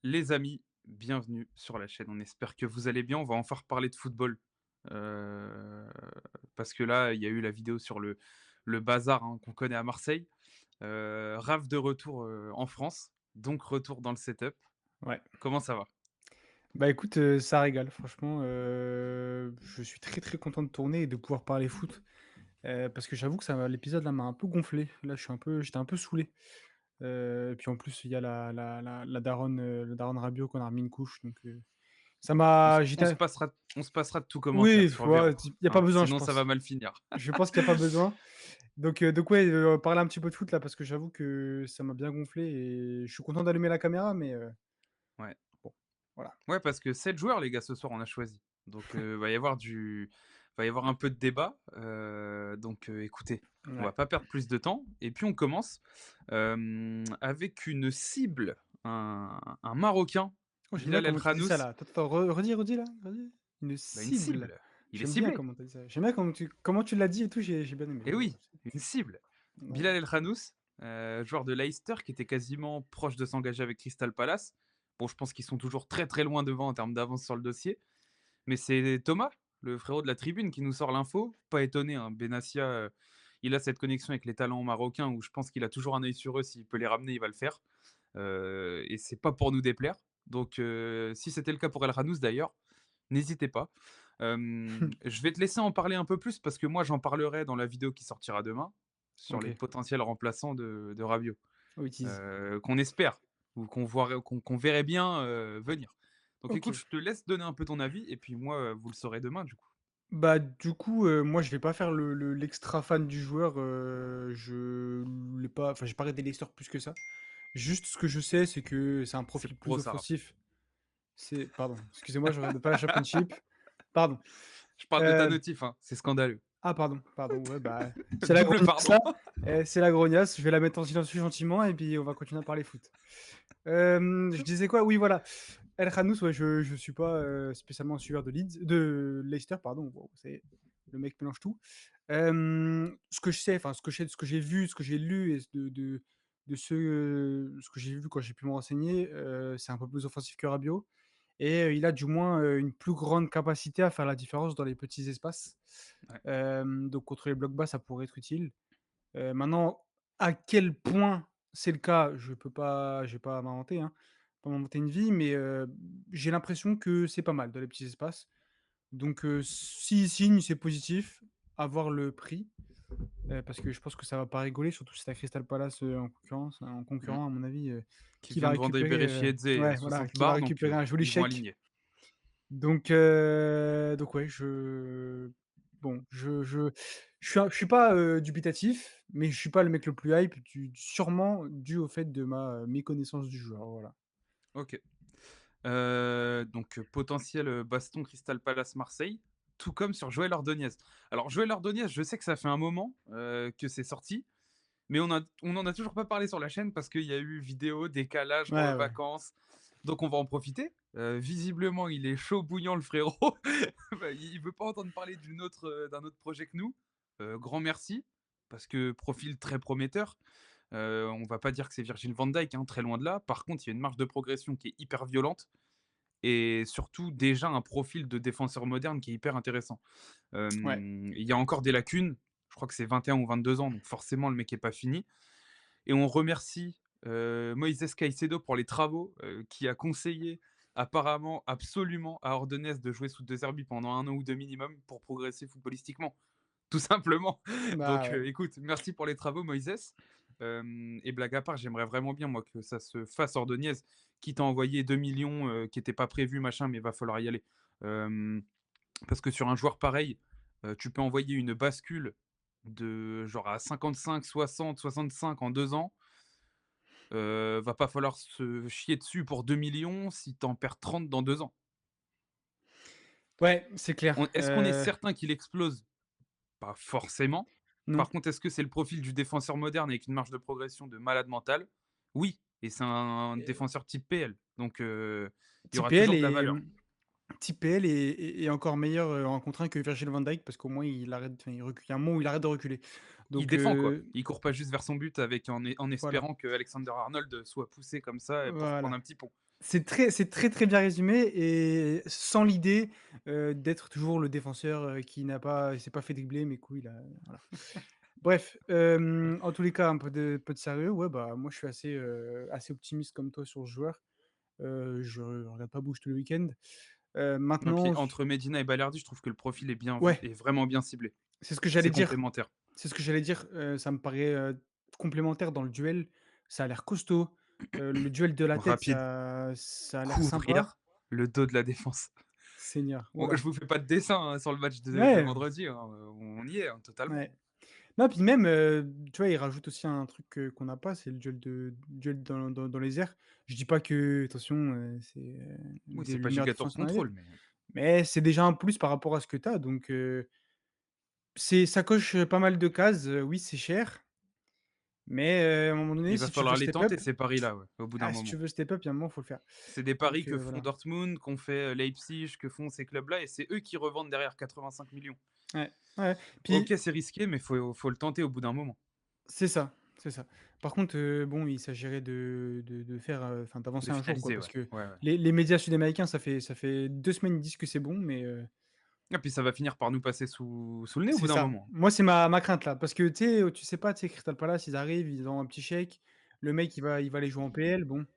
Les amis, bienvenue sur la chaîne. On espère que vous allez bien. On va enfin reparler de football. Heu, Parce que là, il y a eu la vidéo sur le bazar, hein, qu'on connaît à Marseille. Raph de retour, en France, donc retour dans le setup. Ouais. Comment ça va? Bah, écoute, ça régale franchement, je suis très, très content de tourner et de pouvoir parler foot, parce que j'avoue que ça l'épisode là m'a un peu gonflé. Là, j'étais un peu saoulé, et puis en plus, il y a la daronne Rabiot qu'on a remis une couche donc ça On se m'a on se j'étais passera on se passera de tout commentaire, oui, tu reverras, ouais, il y a pas hein, besoin je sinon ça va pense. mal finir. Je pense qu'il y a pas besoin donc ouais, parler un petit peu de foot là parce que j'avoue que ça m'a bien gonflé et je suis content d'allumer la caméra mais Ouais. bon, voilà. Ouais, parce que 7 joueurs, les gars, ce soir, on a choisi. Donc, va y avoir un peu de débat. Donc, écoutez, on va Ouais. pas perdre plus de temps. Et puis, on commence avec une cible, un Marocain, Oh, j'aime bien Bilal El comment tu dis ça Khanous. là. Attends, redis, redis là, redis. Une Bah, une cible. cible. Il est J'aime bien ciblé. comment tu as dit ça. J'aime bien comment tu l'as dit et tout, j'ai bien aimé. Et oui, une cible. Ouais. Bilal El Khanous, joueur de Leicester, qui était quasiment proche de s'engager avec Crystal Palace. Bon, je pense qu'ils sont toujours très très loin devant en termes d'avance sur le dossier. Mais c'est Thomas, le frérot de la tribune, qui nous sort l'info. Pas étonné, hein, Benassia, il a cette connexion avec les talents marocains où je pense qu'il a toujours un œil sur eux. S'il peut les ramener, il va le faire. Et c'est pas pour nous déplaire. Donc, si c'était le cas pour El Ranouz d'ailleurs, n'hésitez pas. Je vais te laisser en parler un peu plus parce que moi, j'en parlerai dans la vidéo qui sortira demain sur les OK. potentiels remplaçants de Rabiot, Oh, tease. qu'on espère ou qu'on verrait bien venir. Donc écoute, OK. je te laisse donner un peu ton avis et puis moi, vous le saurez demain du coup. Bah, du coup, moi, je vais pas faire l'extra fan du joueur, je l'ai pas enfin, j'ai pas regardé les stores plus que ça. Juste ce que je sais, c'est que c'est un C'est profil pro plus ça. offensif. Pardon, excusez-moi, je regarde pas la Championship. Pardon. Je parle de ta Heu notif, hein, c'est scandaleux. Ah pardon, ouais, bah, c'est la Double grognasse pardon. là, c'est la grognasse, je vais la mettre en silencieux gentiment et puis on va continuer à parler foot. Je disais quoi? Oui, voilà, El Khanous, ouais, je suis pas, spécialement un suiveur de Leicester, pardon, wow, c'est le mec mélange tout. Ce que je sais, enfin, ce que j'ai vu, ce que j'ai lu et ce que j'ai vu quand j'ai pu me renseigner, c'est un peu plus offensif que Rabiot et il a du moins, une plus grande capacité à faire la différence dans les petits espaces. Ouais. Donc contre les blocs bas, ça pourrait être utile. Maintenant, à quel point c'est le cas, je vais pas m'inventer, hein, pas m'inventer une vie, mais j'ai l'impression que c'est pas mal dans les petits espaces. Donc s'il signe, c'est positif. À voir le prix, parce que je pense que ça va pas rigoler, surtout si tu Crystal Palace, en Mm. concurrent à mon avis, Qui qui va vient de vendre récupérer, Iberichiedze à ouais, voilà, 60 qui va bars, donc récupérer un joli ils vont chèque. aligner. Donc ouais, bon, je suis pas, dubitatif, mais je suis pas le mec le plus hype, sûrement dû au fait de ma, méconnaissance du joueur, voilà. Ok. Donc, potentiel baston Crystal Palace-Marseille, tout comme sur Joël Ordonez. Alors, Joël Ordonez, je sais que ça fait un moment que c'est sorti, mais on en a toujours pas parlé sur la chaîne parce qu'il y a eu vidéo, décalage, Ouais, ouais. vacances. Donc, on va en profiter. Visiblement, il est chaud bouillant, le frérot. Bah, il veut pas entendre parler d'un autre projet que nous. Grand merci, parce que profil très prometteur. On va pas dire que c'est Virgil van Dijk, hein, très loin de là. Par contre, il y a une marge de progression qui est hyper violente et surtout déjà un profil de défenseur moderne qui est hyper intéressant. Ouais. Il y a encore des lacunes, je crois que c'est 21 ou 22 ans, donc forcément le mec est pas fini. Et on remercie Moïse Caicedo pour les travaux, qui a conseillé apparemment absolument à Ordonez de jouer sous deux herbis pendant 1 an ou 2 minimum pour progresser footballistiquement, tout simplement. Bah, Donc ouais. écoute, merci pour les travaux Moïse. Et blague à part, j'aimerais vraiment bien moi que ça se fasse Ordonez, qui t'a envoyé 2 millions qui n'étaient pas prévus, machin, mais il va falloir y aller. Parce que sur un joueur pareil, tu peux envoyer une bascule de genre à 55, 60, 65 en 2 ans. Va pas falloir se chier dessus pour 2 millions si t'en perds 30 dans 2 ans. Ouais, c'est clair, Est-ce qu'on est certain qu'il explose? Pas forcément. non. Par contre, est-ce que c'est le profil du défenseur moderne avec une marge de progression de malade mental? Oui, et c'est un Et défenseur type PL, donc il y aura TPL toujours de la est, valeur. TPL est encore meilleur, en contre 1 que Virgil van Dijk parce qu'au moins il arrête enfin il recule. Il y a un moment où il arrête de reculer. Il Donc défend quoi. Il court pas juste vers son but en voilà, espérant que Alexander Arnold soit poussé comme ça pour se prendre voilà. un petit pont. C'est très, très bien résumé et sans l'idée, d'être toujours le défenseur, qui n'a pas s'est pas fait dribbler mais couilles là, voilà. Bref, en tous les cas, un peu de sérieux, ouais, bah, moi je suis assez optimiste comme toi sur ce joueur. Je regarde pas Bruges tout le week-end. Non, puis Maintenant j entre Medina et Balerdi, je trouve que le profil ouais, est vraiment bien ciblé. c'est ce que C'est j'allais dire. complémentaire. C'est ce que j'allais dire, ça me paraît, complémentaire dans le duel. Ça a l'air costaud, le duel de la tête, Rapide, ça a l'air sympa. couvrir le dos de la défense. Seigneur, Bon, voilà. je vous fais pas de dessin, hein, sur le match de Ouais, vendredi, hein, on y est, hein, totalement. ouais. Non, puis même, tu vois, il rajoute aussi un truc, qu'on n'a pas, c'est le duel dans les airs. Je dis pas que attention, c'est, Oui, des c'est le pas meilleur Gigator défenseur dans les airs, contrôle, mais mais c'est déjà un plus par rapport à ce que tu as donc ça coche, pas mal de cases, oui, c'est cher, mais à un moment donné, il va si tu veux falloir les step tenter up, ces paris-là, ouais, au bout d'un si tu moment. veux step up, il y a un moment, faut le faire. C'est des paris Donc que font voilà. Dortmund, qu'ont fait, Leipzig, que font ces clubs-là et c'est eux qui revendent derrière 85 millions. Ouais, ouais, OK, puis c'est risqué, mais faut le tenter au bout d'un moment, c'est ça, c'est ça. Par contre, bon, il s'agirait de faire, enfin, de d'avancer un jour, quoi, finaliser, parce ouais. que Ouais, ouais. les médias sud-américains, ça fait 2 semaines, ils disent que c'est bon, mais Et puis ça va finir par nous passer sous le nez au bout c'est d'un ça. moment. Moi, c'est ma crainte, là, parce que, tu sais pas, Crystal Palace, ils arrivent, ils ont un petit chèque, le mec, il va aller jouer en PL, bon,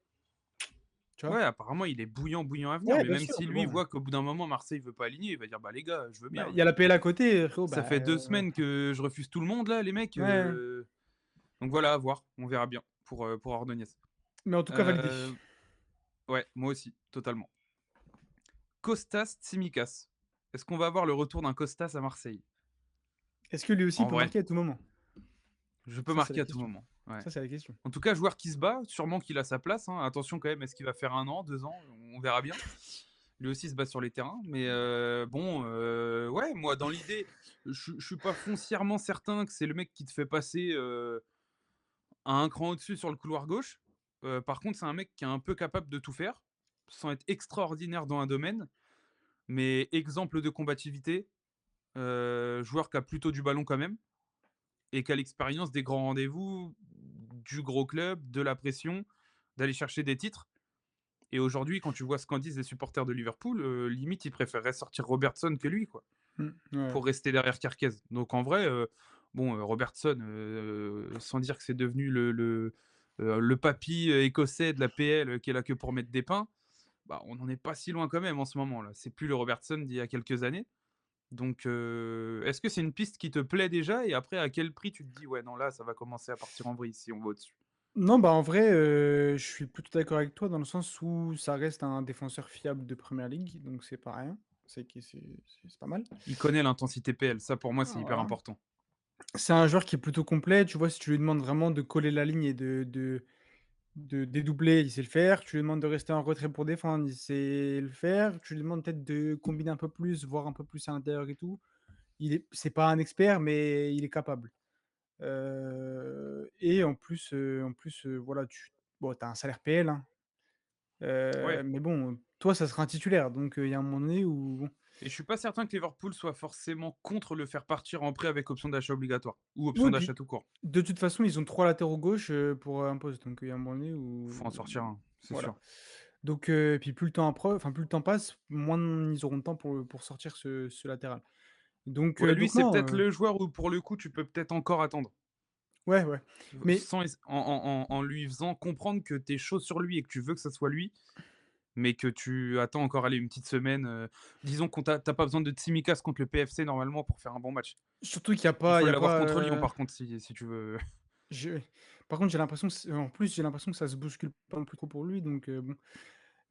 tu vois? Ouais, apparemment, il est bouillant, bouillant à venir, Ouais, mais bien même sûr, si mais lui bon, voit qu'au bout d'un moment, Marseille veut pas aligner, il va dire: «Bah les gars, je veux bah, bien, il y a la PL à côté, frérot, ça bah, fait 2 semaines que je refuse tout le monde là, les mecs, ouais, donc voilà, à voir, on verra bien pour Ordonez». mais en tout cas validé. Heu, ouais, moi aussi, totalement. Costas Tsimikas. Est-ce qu'on va avoir le retour d'un Costas à Marseille? Est-ce que lui aussi En peut vrai, marquer à tout moment? je peux Ça, c'est marquer la à tout question. moment, ouais. Ça, c'est la question. En tout cas, joueur qui se bat, sûrement qu'il a sa place, hein. Attention quand même, est-ce qu'il va faire 1 an, 2 ans? On verra bien. Lui aussi se bat sur les terrains, mais bon, ouais, moi dans l'idée, je suis pas foncièrement certain que c'est le mec qui te fait passer, à un cran au-dessus sur le couloir gauche. Par contre, c'est un mec qui est un peu capable de tout faire, sans être extraordinaire dans un domaine, mais exemple de combativité, joueur qui a plutôt du ballon quand même et qui a l'expérience des grands rendez-vous, du gros club, de la pression, d'aller chercher des titres. Et aujourd'hui, quand tu vois ce qu'en disent les supporters de Liverpool, limite, ils préféreraient sortir Robertson que lui, quoi, Mmh, ouais. pour rester derrière Kerkez. Donc en vrai, bon, Robertson, sans dire que c'est devenu le papy, écossais de la PL, qui est là que pour mettre des pains, bah, on n'en est pas si loin quand même en ce moment là. C'est plus le Robertson d'il y a quelques années. Donc est-ce que c'est une piste qui te plaît déjà? Et après à quel prix tu te dis: «Ouais, non, là, ça va commencer à partir en vrille si on va au-dessus»? Non, bah, en vrai, je suis plutôt d'accord avec toi dans le sens où ça reste un défenseur fiable de première ligue, donc c'est pas rien. C'est pas mal. Il connaît l'intensité PL, ça pour moi, c'est hyper Voilà. important. C'est un joueur qui est plutôt complet, tu vois? Si tu lui demandes vraiment de coller la ligne et de dédoubler, il sait le faire. Tu lui demandes de rester en retrait pour défendre, il sait le faire. Tu lui demandes peut-être de combiner un peu plus, voir un peu plus à l'intérieur et tout. C'est pas un expert, mais il est capable. Et en plus, voilà, tu as un salaire PL, hein, Ouais. mais bon, toi, ça sera un titulaire, donc il y a un moment donné où bon Et je suis pas certain que Liverpool soit forcément contre le faire partir en prêt avec option d'achat obligatoire ou option oui, d'achat puis tout court. de toute façon, ils ont 3 latéraux gauche, pour, un poste, donc il y a un moment donné Faut où en sortir un, c'est voilà. sûr. Donc puis plus le temps passe, moins ils auront de temps pour sortir ce latéral. Donc Ouais, lui, donc c'est non, peut-être le joueur où pour le coup, tu peux peut-être encore attendre. ouais, ouais, mais Sans en lui faisant comprendre que tu es chaud sur lui et que tu veux que ça soit lui, mais que tu attends encore, allez, une petite semaine, disons qu'on tu pas besoin de Tsimikas contre le PFC normalement pour faire un bon match. surtout qu'il y a Il pas faut il y a l'avoir pas, contre Lyon par contre si tu veux. je par contre, j'ai l'impression que en plus, j'ai l'impression que ça se bouscule pas non plus trop pour lui, donc bon.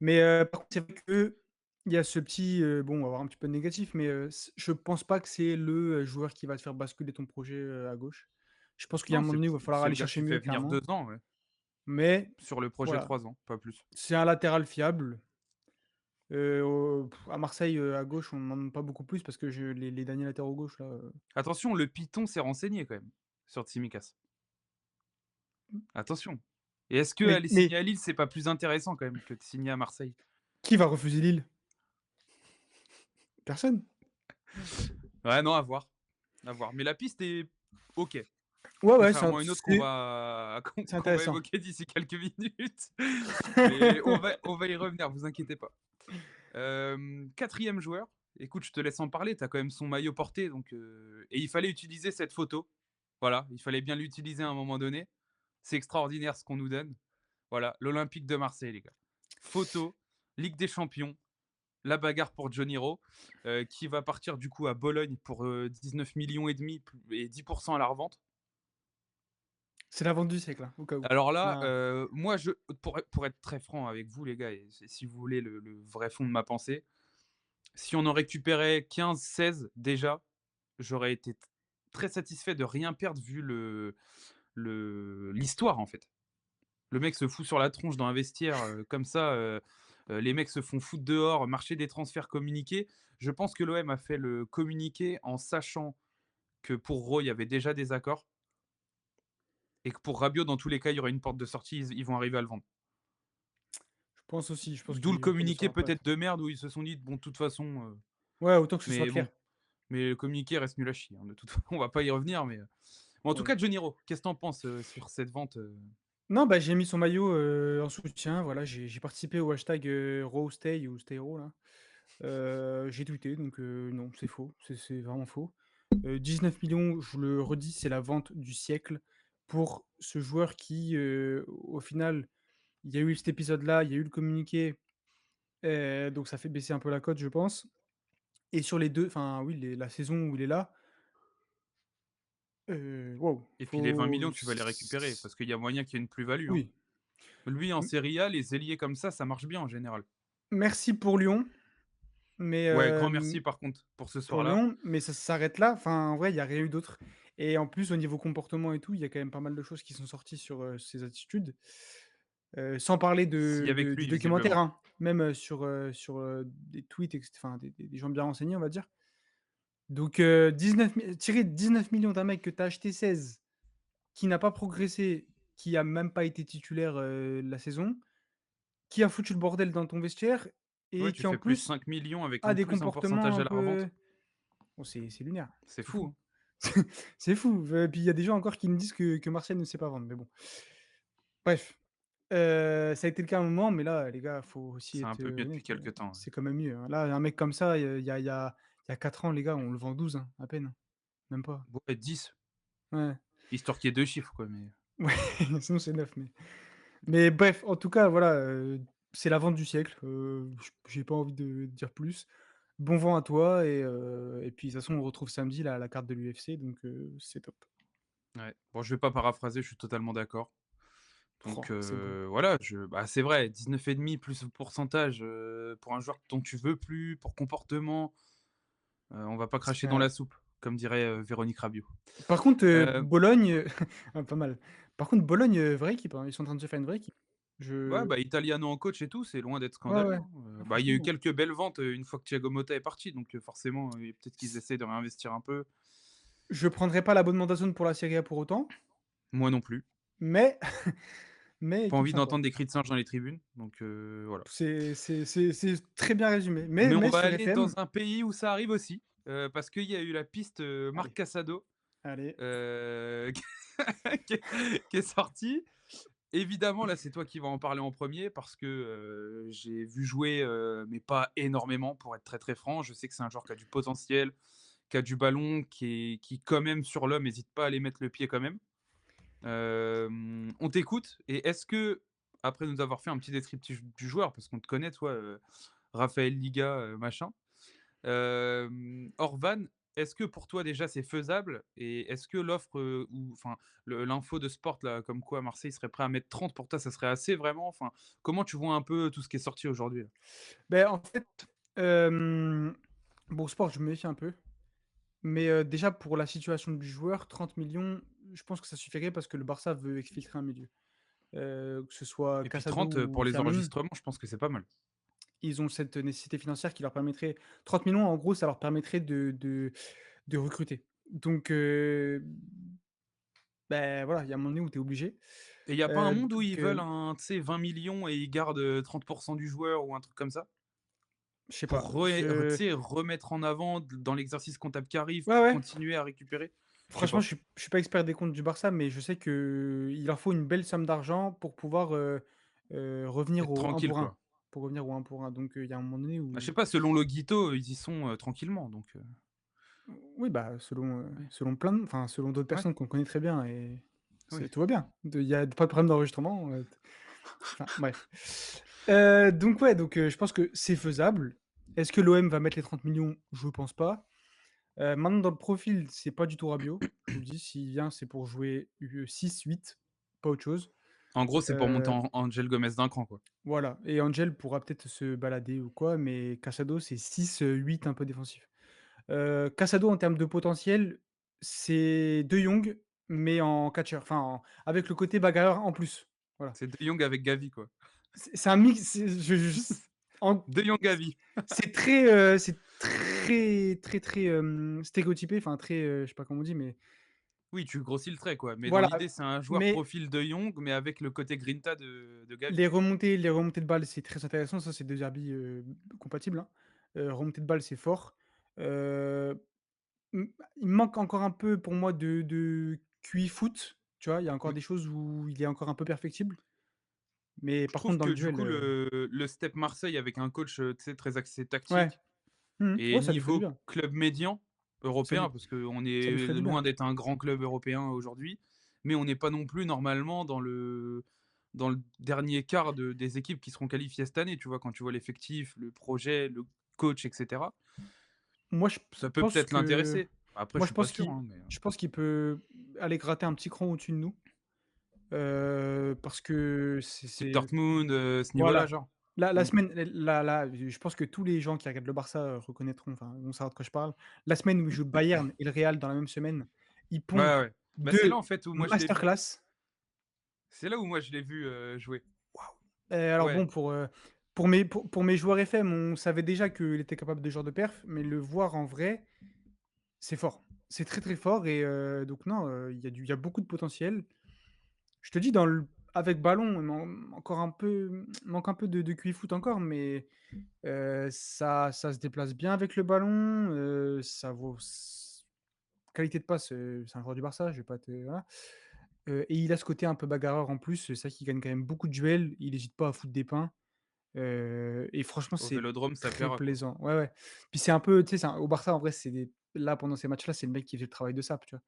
Mais par contre, c'est vrai qu'il y a ce petit, bon, on va voir un petit peu de négatif, mais je pense pas que c'est le, joueur qui va te faire basculer ton projet, à gauche. Je pense qu'il y a un Non, moment donné où il va falloir c'est aller le gars que chercher tu mieux, fais venir clairement. 2 ans, ouais, Mais sur le projet voilà, 3 ans, pas plus. c'est un latéral fiable. À Marseille, à gauche, on n'en demande pas beaucoup plus parce que les derniers latéraux gauche là, Attention, le Python s'est renseigné quand même sur Tsimikas. Attention. Et est-ce que mais aller mais signer à Lille, c'est pas plus intéressant quand même que de signer à Marseille? qui va refuser Lille? Personne. Ouais, non, à voir, à voir. Mais la piste est OK. Ouais, ouais, Contrairement à une autre qu'on c'est qu'on va intéressant. évoquer d'ici quelques minutes. Mais on va y revenir, vous inquiétez pas. 4e joueur, écoute, je te laisse en parler, tu as quand même son maillot porté donc et il fallait utiliser cette photo. Voilà, il fallait bien l'utiliser à un moment donné. C'est extraordinaire ce qu'on nous donne. Voilà, l'Olympique de Marseille, les gars. Photo, Ligue des Champions, la bagarre pour Johnny Rowe, qui va partir du coup à Bologne pour 19 millions et demi et 10% à la revente. C'est la vente du siècle, hein, au cas où. Alors là, Ah, moi, pour être très franc avec vous, les gars, et si vous voulez le vrai fond de ma pensée, si on en récupérait 15-16 déjà, j'aurais été très satisfait de rien perdre vu l'histoire en fait. Le mec se fout sur la tronche dans un vestiaire comme ça, les mecs se font foutre dehors, marché des transferts communiqués. Je pense que l'OM a fait le communiqué en sachant que pour Roy, il y avait déjà des accords et que pour Rabiot, dans tous les cas, il y aurait une porte de sortie, ils vont arriver à le vendre. je pense aussi, je pense D'où le qu'ils vont tomber sur communiqué un pote. peut-être de merde où ils se sont dit: «Bon, de toute façon, Ouais, autant que ce soit mais bon». clair. Mais le communiqué reste nul à chier, hein, de toute façon, on va pas y revenir, mais bon, en tout Ouais. cas, Johnny Rowe, qu'est-ce que tu en penses, sur cette vente, Non, bah, j'ai mis son maillot, en soutien, voilà, j'ai participé au hashtag, #RoweStay ou StayRow là. J'ai tweeté donc non, c'est faux, c'est vraiment faux. 19 000 000, je le redis, c'est la vente du siècle pour ce joueur qui, au final, il y a eu cet épisode-là, il y a eu le communiqué, donc ça fait baisser un peu la cote, je pense et sur les 2, enfin oui, les la saison où il est là, waouh, et puis les 20 faut millions tu vas les récupérer parce qu'il y a moyen qu'il y ait une plus-value, hein. oui. Lui, en M Serie A, les ailiers comme ça marche bien en général. Merci pour Lyon, mais Ouais, grand merci par contre pour ce pour soir-là. Lyon, mais ça s'arrête là. Enfin, en vrai, il y a rien eu d'autre et en plus, au niveau comportement et tout, il y a quand même pas mal de choses qui sont sorties sur, ses attitudes. Sans parler Si avec du lui documentaire, visiblement. hein, même, sur, des tweets et enfin des gens bien renseignés, on va dire. Donc, 19 mi tirer 19 000 000 d'un mec que tu as acheté 16, qui n'a pas progressé, qui a même pas été titulaire, la saison, qui a foutu le bordel dans ton vestiaire Ouais, et tu qui en fais plus plus 5 millions avec a en des plus un comportements pourcentage un à la peu revente. bon, c'est lunaire, C'est c'est fou, fou. hein. C'est fou, puis il y a des gens encore qui me disent que Marseille ne sait pas vendre, mais bon. Bref, ça a été le cas à un moment, mais là, les gars, faut aussi C'est un être, peu mieux depuis honnête, quelque temps, ouais. c'est quand même mieux, hein. Là, un mec comme ça, il y a 4 ans, les gars, on le vend 12, hein, à peine, même pas. Ouais, 10, Ouais, histoire qu'il y ait 2 chiffres quoi, mais ouais, sinon c'est 9, mais bref, en tout cas, voilà, c'est la vente du siècle, j'ai pas envie de dire plus. Bon vent à toi et puis de toute façon, on retrouve samedi la carte de l'UFC donc c'est top. ouais. Bon, je vais pas paraphraser, je suis totalement d'accord. Donc Roh, c'est beau. voilà, c'est vrai, 19,5 plus le pourcentage, pour un joueur dont tu veux plus, pour comportement, on va pas cracher dans Ouais. la soupe, comme dirait, Véronique Rabiot. Par contre, Heu, Bologne, ah, pas mal. Par contre, Bologne, vraie équipe, hein. Ils sont en train de se faire une vraie équipe. ouais, Je bah, Italiano en coach et tout, c'est loin d'être Ouais, scandaleux, ouais. hein. Ah Bah, il y a eu franchement, quelques belles ventes, une fois que Thiago Motta est parti, donc forcément, peut-être qu'ils c essaient de réinvestir un peu. je prendrais pas l'abonnement DAZN pour la Serie A pour autant, Moi non plus. mais mais Pas équipe envie sympa. d'entendre des cris de singe dans les tribunes, donc voilà. C'est très bien résumé. Mais on Mais va sur aller dans FM un pays où ça arrive aussi, parce qu'il y a eu la piste, Marc allez, Casado, allez. heu, qui est sortie. Évidemment, là, c'est toi qui vas en parler en premier parce que, j'ai vu jouer, mais pas énormément pour être très, très franc. Je sais que c'est un joueur qui a du potentiel, qui a du ballon, qui quand même sur l'homme hésite pas à aller mettre le pied quand même. On t'écoute et est-ce que, après nous avoir fait un petit descriptif du joueur, parce qu'on te connaît toi, Raphaël Liga, machin, Orban, est-ce que pour toi déjà c'est faisable et est-ce que l'offre, ou enfin l'info de Sport là, comme quoi Marseille serait prêt à mettre 30 pour toi, ça serait assez vraiment? Enfin, comment tu vois un peu tout ce qui est sorti aujourd'hui là? Beh, en fait, hem, bon sport, je me méfie un peu, mais déjà pour la situation du joueur, 30 000 000, je pense que ça suffirait parce que le Barça veut exfiltrer un milieu. Que ce soit Et puis Casado 30, ou pour les Fermin. enregistrements, je pense que c'est pas mal. Ils ont cette nécessité financière qui leur permettrait 30 000 000 en gros, ça leur permettrait de recruter. Donc beh, voilà, il y a un moment donné où tu es obligé. Et il y a pas un monde où ils Donc veulent un, tu sais, 20 millions et ils gardent, 30 du joueur ou un truc comme ça? je sais pas, Pour tu sais, remettre en avant dans l'exercice comptable qui arrive, ouais, pour ouais, continuer à récupérer? Je sais Franchement, pas. je suis pas expert des comptes du Barça, mais je sais qu'il leur faut une belle somme d'argent pour pouvoir, revenir Être au un tranquille, pour un, quoi. pour revenir au un pour un. Donc il y a un moment donné Bah, je où sais pas, selon Loguito, ils y sont, tranquillement donc oui, bah, ouais. selon plein de enfin, selon d'autres Ouais, personnes qu'on connaît très bien et oui. c'est tout va bien. Il y a pas de problème d'enregistrement, enfin bref. Donc ouais, je pense que c'est faisable. Est-ce que l'OM va mettre les 30 millions? Je pense pas. Maintenant dans le profil, c'est pas du tout Rabiot. Je vous le dis, s'il vient, c'est pour jouer, 6-8, pas autre chose. En gros, c'est pour monter Heu, en Angel Gomez d'un cran, quoi. voilà et Angel pourra peut-être se balader ou quoi, mais Casado, c'est 6-8 un peu défensif. Casado en termes de potentiel, c'est De Jong, mais en catcheur, enfin avec le côté bagarreur en plus. Voilà. C'est De Jong avec Gavi, quoi. C'est un mix, c'est je en De Jong Gavi. c'est très, très, très, stéréotypé, enfin très, je sais pas comment on dit, mais Oui, tu grossis le trait, quoi, mais dans voilà. l'idée, c'est un joueur Mais profil De Jong, mais avec le côté grinta de Gavi. les remontées de balles, c'est très intéressant, ça c'est 2 herbies, compatibles, hein. Remontées de balles, c'est fort. Heu, il me manque encore un peu pour moi de QI foot, tu vois? Il y a encore Oui. des choses où il est encore un peu perfectible, mais Je par trouve contre dans que le du duel, coup, le step Marseille avec un coach, tu sais, très axé ouais. tactique Mmh. et Ouais, ça lui fait du niveau bien. club médian Ça européen, lui parce qu'on ça lui est ferait du loin bien. d'être un grand club européen aujourd'hui, mais on n'est pas non plus normalement dans le dernier quart des équipes qui seront qualifiées cette année, tu vois? Quand tu vois l'effectif, le projet, le coach et cetera, Moi je ça peut pense peut-être que l'intéresser. Après, moi je suis pas sûr, hein, mais je pense qu'il peut aller gratter un petit cran au-dessus de nous, parce que type c'est Dortmund, ce niveau-là, voilà. genre? La Mmh. semaine là, je pense que tous les gens qui regardent le Barça, reconnaîtront, enfin, vont savoir de quoi je parle. La semaine où il joue le Bayern et le Real dans la même semaine, ils Ouais, pondent ouais. Bah, c'est là, 2 en fait, où moi je l'ai vu. masterclass. C'est là où moi je l'ai vu, jouer. Alors Ouais, bon, pour mes joueurs FM, on savait déjà qu'il était capable de ce genre de perf, mais le voir en vrai, c'est fort. C'est très, très fort et donc non, il y a beaucoup de potentiel. Je te dis dans le avec ballon, encore un peu, manque un peu de QI foot encore, mais ça se déplace bien avec le ballon, ça vaut s qualité de passe, c'est un joueur du Barça, je vais pas te voilà, et il a ce côté un peu bagarreur en plus, c'est ça qui gagne quand même beaucoup de duels, il hésite pas à foutre des pains, et franchement, au c'est Vélodrome, ça très plaira, quoi. plaisant. Ouais, ouais. Puis c'est un peu, tu sais, au Barça, en vrai, c'est des là, pendant ces matchs-là, c'est le mec qui fait le travail de sape, tu vois?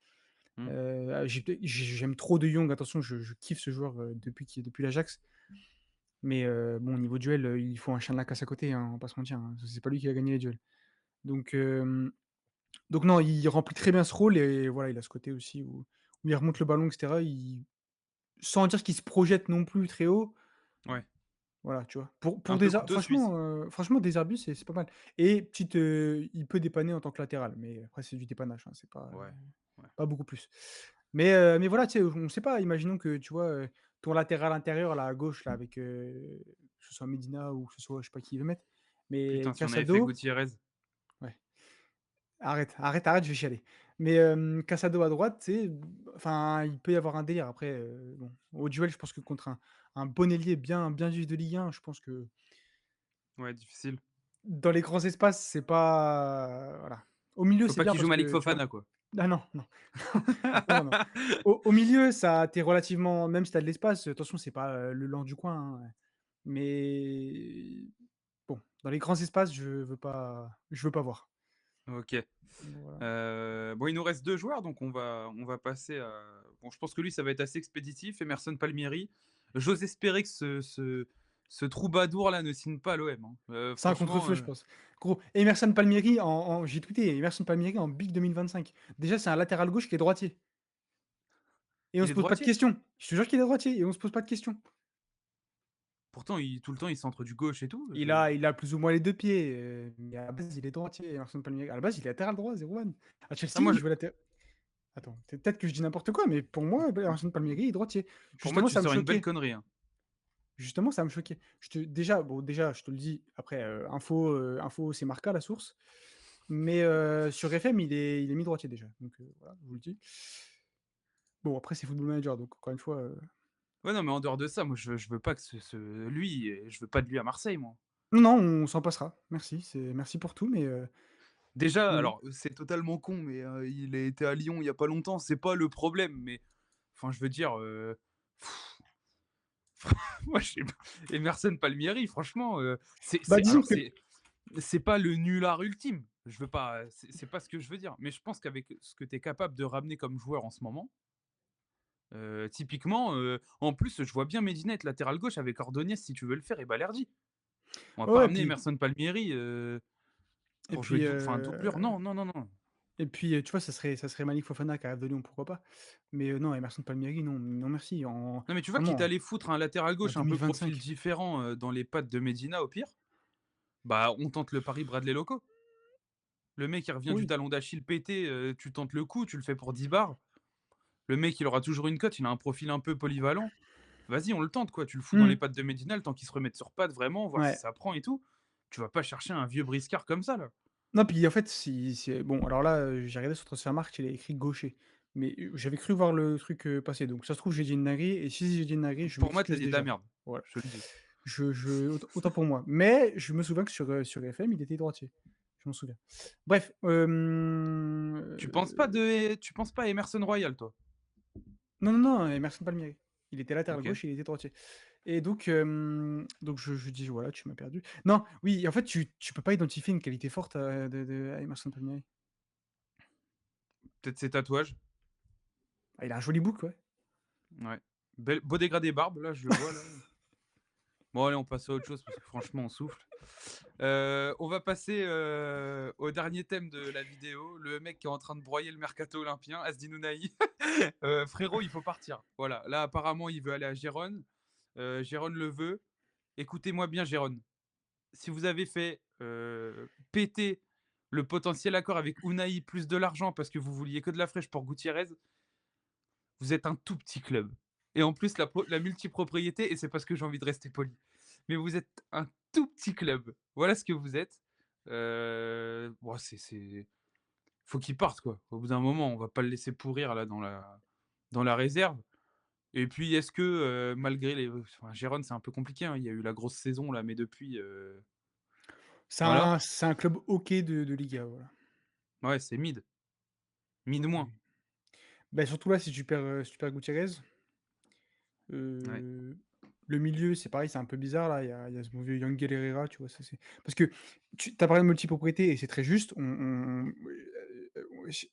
Mmh. J'aime trop De Jong, attention, je kiffe ce joueur, depuis l'Ajax, mais bon, niveau duel, il faut un chien de la casse à côté, hein, on va pas se mentir, hein. C'est pas lui qui va gagner les duels. Donc non, il remplit très bien ce rôle et voilà, il a ce côté aussi où il remonte le ballon et cetera. Il sans dire qu'il se projette non plus très haut, Ouais, voilà, tu vois? un Pour peu des ar couteau suisse. franchement des Deserbi, c'est pas mal et il peut dépanner en tant que latéral, mais après c'est du dépannage, hein, c'est pas, Ouais, ouais. pas beaucoup plus. Mais voilà, tu sais, on sait pas, imaginons que, tu vois, ton latéral intérieur là, à gauche là avec, que ce soit Medina ou que ce soit je sais pas qui il veut mettre, mais Putain, si on avait fait Casado Gutiérrez. ouais. Arrête, arrête, arrête, je vais chialer. Mais Casado à droite, tu sais, enfin, il peut y avoir un délire. Après, bon, au duel, je pense que contre un bon ailier bien vif de Ligue 1, je pense que Ouais, difficile. dans les grands espaces, c'est pas voilà. Au milieu, Faut c'est pas bien qu'il joue parce Malik que, tu vois? Fofana, quoi. Ah non, non. Non, non, non. Au milieu, ça tu relativement même si tu as de l'espace, attention, c'est pas, le Lan du coin, hein, mais bon, dans les grands espaces, je veux pas voir. OK. Voilà. Bon, il nous reste 2 joueurs, donc on va passer à bon, je pense que lui, ça va être assez expéditif. Emerson Palmieri. J'ose espérer que ce troubadour-là ne signe pas à l'OM, hein. C'est un Franchement, contre-feu, je pense. Gros, Emerson Palmieri j'ai tweeté Emerson Palmieri en big 2025. Déjà, c'est un latéral gauche qui est droitier et on il se est pose pas de droitier. questions. Je te jure qu'il est droitier et on se pose pas de questions. Pourtant, tout le temps, il centre du gauche et tout, Il a plus ou moins les 2 pieds, mais à la base, il est droitier, Emerson Palmieri. À la base, il est latéral droit, 0-1. À ah Chelsea, moi il je jouait latéral attends, peut-être que je dis n'importe quoi, mais pour moi, Emerson Palmieri est droitier. pour moi, Justement, tu ça me sors une belle choquait. connerie, hein. Justement, ça me choquait. Déjà, je te le dis, après, info, c'est Marca, la source. Mais sur FM, il est mis droitier déjà. Donc voilà, je vous le dis. Bon, après, c'est Football Manager, donc encore une fois, Ouais, non, mais en dehors de ça, moi, je veux pas que je veux pas de lui à Marseille, moi. non, non, on s'en passera. Merci, merci pour tout, mais Déjà, Mmh. alors, c'est totalement con, mais il a été à Lyon il y a pas longtemps, c'est pas le problème, mais enfin, je veux dire, moi, je sais pas, Emerson Palmieri, franchement, Bah, c'est disons alors que c'est pas le nulard ultime, je veux pas, c'est pas ce que je veux dire, mais je pense qu'avec ce que tu es capable de ramener comme joueur en ce moment, typiquement, en plus, je vois bien Medina être latéral gauche avec Ordonez si tu veux le faire et Balerdi. On va ouais, pas ouais, ramener Emerson Palmieri, et pour jouer puis, doublure. Non, non, non, non. tu vois, ça serait Malik Fofana qui arrive de Lyon, pourquoi pas? Mais, non, Emerson Palmieri, non, non merci, Non, mais tu vois, quitte à vraiment, aller foutre un latéral en gauche un peu profil 2025. différent, dans les pattes de Medina, au pire, bah, on tente le pari Bradley Loco. Le mec, il revient du Oui, talon d'Achille pété, tu tentes le coup, tu le fais pour 10 bars. Le mec, il aura toujours une cote, il a un profil un peu polyvalent. Vas-y, on le tente, quoi. Tu le fous dans les mmh, pattes de Medina, le temps qu'il se remette sur pattes vraiment, voir si ouais. ça prend et tout. Tu vas pas chercher un vieux briscard comme ça, là. Non, puis en fait, si c'est bon, alors là, j'ai regardé sur Transfermarkt, il est écrit gaucher, mais, j'avais cru voir le truc, passer, donc ça se trouve, j'ai dit une dinguerie et si j'ai dit une dinguerie, je Pour moi, tu as m'excuse dit de la déjà. merde, Voilà. je te le dis. Autant pour moi, mais je me souviens que sur FM, il était droitier. Je m'en souviens. Bref, Tu penses pas à Emerson Royal, toi? non, non, non, Emerson Palmieri. Il était latéral OK. gauche, il était droitier et donc je dis: «Voilà, tu m'as perdu». Non, oui, en fait, tu peux pas identifier une qualité forte, de à Emerson Palmieri. Peut-être ses tatouages? Ah, il a un joli bouc, ouais. Ouais. Beau dégradé barbe, là, je le vois, là. Bon, allez, on passe à autre chose parce que franchement, on souffle. On va passer, au dernier thème de la vidéo. Le mec qui est en train de broyer le mercato olympien, Asdin Ounahi. Frérot, il faut partir. Voilà, là, apparemment, il veut aller à Gérone. Gérone le veut. Écoutez-moi bien, Gérone. Si vous avez fait, péter le potentiel accord avec Ounahi plus de l'argent parce que vous vouliez que de la fraîche pour Gutiérrez, vous êtes un tout petit club. Et en plus, la multipropriété, et c'est parce que j'ai envie de rester poli, mais vous êtes un tout petit club. Voilà ce que vous êtes. Bon, faut qu'il parte, quoi. Au bout d'un moment, on va pas le laisser pourrir là dans la réserve. Et puis, est-ce que malgré les, enfin, Gérone, c'est un peu compliqué, hein. Il y a eu la grosse saison là, mais depuis, voilà. C'est un club OK de Liga, voilà. Ouais, c'est mid, mid moins. Oui. Bah, surtout là, si tu perds Gutiérrez, Ouais. heu, le milieu, c'est pareil, c'est un peu bizarre là, il y a ce bon vieux Yangel Herrera, tu vois? Ça c'est parce que tu as parlé de multipropriété et c'est très juste,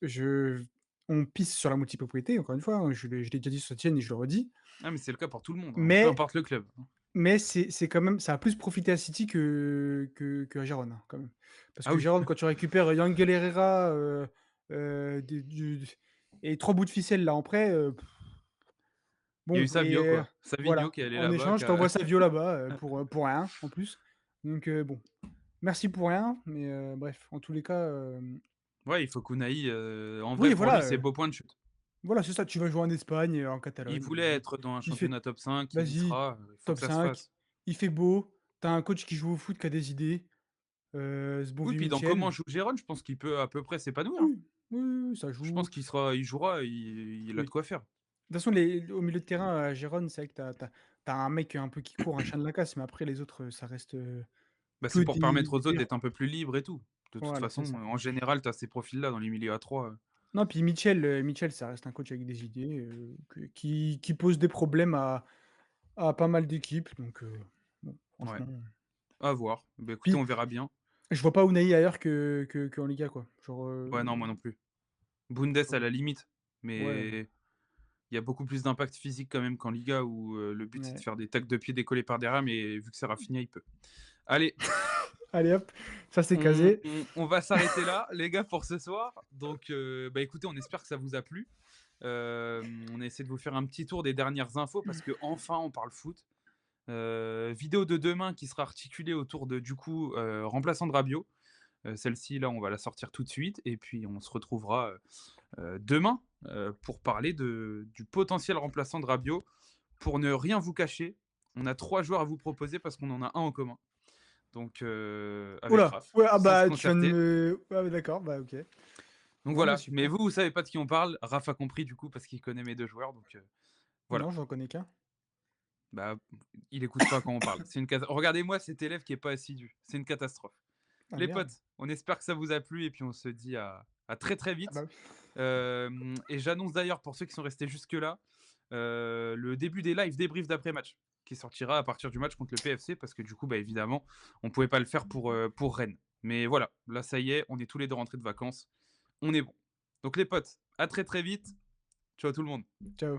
je on pisse sur la multipropriété, encore une fois, hein, je l'ai déjà dit sur cette chaîne et je le redis, Ah, mais c'est le cas pour tout le monde, hein, peu mais importe le club, hein. c'est quand même ça a plus profité à City qu'à Gérone, hein, quand même. Parce Ah que oui, Gérone, quand tu récupères Yangel Herrera, du et 3 bouts de ficelle là en prêt, il y a eu bon Savio, et quoi. Savigno voilà. qui est allé En là-bas, échange, qui je a t'envoie Savio là-bas, pour rien, en plus. Donc bon, merci pour rien, mais bref, en tous les cas, ouais, il faut qu'Unai, en vrai, oui, pour lui, voilà, c'est beau point de chute. voilà, c'est ça, tu vas jouer en Espagne, en Il Catalogne, voulait bon, être dans un il fait championnat top 5, il y vas-y, sera, il faut que top ça se 5, fasse. il fait beau, tu as un coach qui joue au foot, qui a des idées, ce bon Oui, vieux puis dans Mitchell. comment joue Gérone, je pense qu'il peut à peu près s'épanouir, hein. Oui, oui, oui, oui, ça Je joue, pense il jouera, il a de oui. quoi faire. De toute façon, les au milieu de terrain à Gérone, c'est vrai que tu as un mec un peu qui court, un chien de la casse, mais après les autres, ça reste, Bah, que c'est pour permettre des aux autres héros. d'être un peu plus libres et tout. De toute Voilà, c'est façon, ça. en général, tu as ces profils-là dans les milieux à 3. Non, puis Mitchell, ça reste un coach avec des idées, qui pose des problèmes à pas mal d'équipes, donc bon, Ouais, franchement, à voir. Bah, écoutez, puis on verra bien. je vois pas Unai ailleurs qu'en Liga, quoi. Genre, Ouais, non, moi non plus. Bundes à la limite, ouais, mais il y a beaucoup plus d'impact physique quand même qu'en Liga où, le but, c'est de ouais. faire des tacles de pied décollés par derrière, mais vu que c'est Rafinha, il peut. Allez, Allez hop, ça c'est on casé. on on va s'arrêter là, les gars, pour ce soir. Donc, bah, écoutez, on espère que ça vous a plu. On a essayé de vous faire un petit tour des dernières infos parce qu'enfin on parle foot. Vidéo de demain qui sera articulée autour de, du coup, remplaçant de Rabiot. Celle-ci, là, on va la sortir tout de suite et puis on se retrouvera, demain, pour parler du potentiel remplaçant de Rabiot. Pour ne rien vous cacher, on a 3 joueurs à vous proposer parce qu'on en a un en commun. Donc, Ouh avec là! Raph, Ouais, ah sans se bah, tu viens de concerter. me ouais, ouais, d'accord, bah, OK. Donc Non, bah, voilà, mais super. vous savez pas de qui on parle. Raph a compris du coup parce qu'il connaît mes 2 joueurs, donc voilà. Non, j'en connais qu'un. Bah, il écoute pas quand on parle. C'est une cata Regardez-moi cet élève qui est pas assidu, c'est une catastrophe. Ah Les merde! potes, on espère que ça vous a plu et puis on se dit à très, très Ah bah, vite. oui. Et j'annonce d'ailleurs pour ceux qui sont restés jusque-là, le début des live débriefs d'après-match qui sortira à partir du match contre le PFC parce que du coup, bah, évidemment, on pouvait pas le faire pour Rennes. Mais voilà, là, ça y est, on est tous les 2 rentrés de vacances. On est bon. Donc les potes, à très, très vite. Ciao tout le monde. Ciao.